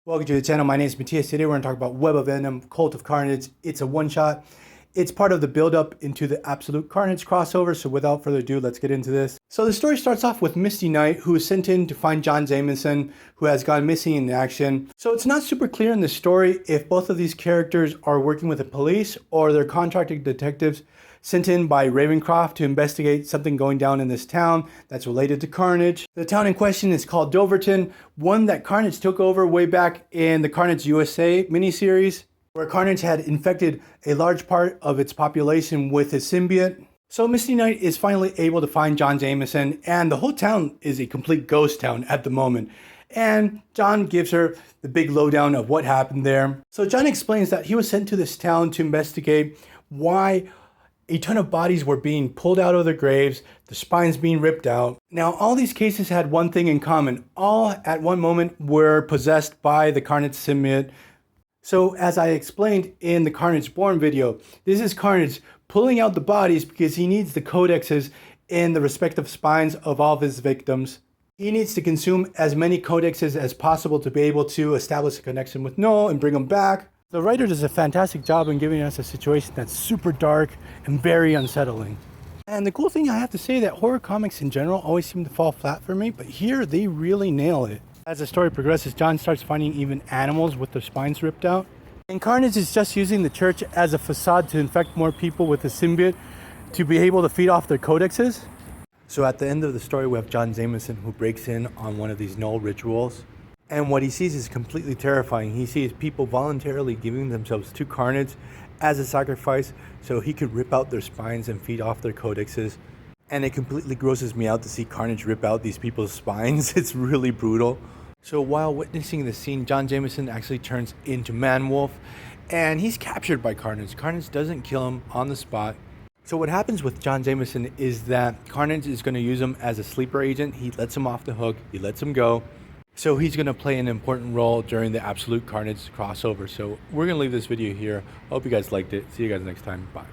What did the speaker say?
Welcome to the channel. My name is Matthias. Today we're going to talk about Web of Venom, Cult of Carnage. It's a one-shot. It's part of the build-up into the Absolute Carnage crossover. So without further ado, let's get into this. So the story starts off with Misty Knight, who is sent in to find John Jameson, who has gone missing in action. So it's not super clear in the story if both of these characters are working with the police or they're contracted detectives sent in by Ravencroft to investigate something going down in this town that's related to Carnage. The town in question is called Doverton, one that Carnage took over way back in the Carnage USA miniseries, where Carnage had infected a large part of its population with his symbiote. So Misty Knight is finally able to find John Jameson, and the whole town is a complete ghost town at the moment. And John gives her the big lowdown of what happened there. So John explains that he was sent to this town to investigate why a ton of bodies were being pulled out of their graves, the spines being ripped out. Now, all these cases had one thing in common. All at one moment were possessed by the Carnage symbiote. So as I explained in the Carnage Born video, this is Carnage pulling out the bodies because he needs the codexes in the respective spines of all of his victims. He needs to consume as many codexes as possible to be able to establish a connection with Noel and bring them back. The writer does a fantastic job in giving us a situation that's super dark and very unsettling. And the cool thing I have to say that horror comics in general always seem to fall flat for me, but here they really nail it. As the story progresses, John starts finding even animals with their spines ripped out. And Carnage is just using the church as a facade to infect more people with the symbiote to be able to feed off their codexes. So at the end of the story, we have John Jameson who breaks in on one of these null rituals. And what he sees is completely terrifying. He sees people voluntarily giving themselves to Carnage as a sacrifice so he could rip out their spines and feed off their codexes. And it completely grosses me out to see Carnage rip out these people's spines. It's really brutal. So while witnessing the scene, John Jameson actually turns into Man-Wolf and he's captured by Carnage. Carnage doesn't kill him on the spot. So what happens with John Jameson is that Carnage is going to use him as a sleeper agent. He lets him off the hook. He lets him go. So he's going to play an important role during the Absolute Carnage crossover. So we're going to leave this video here. I hope you guys liked it. See you guys next time. Bye.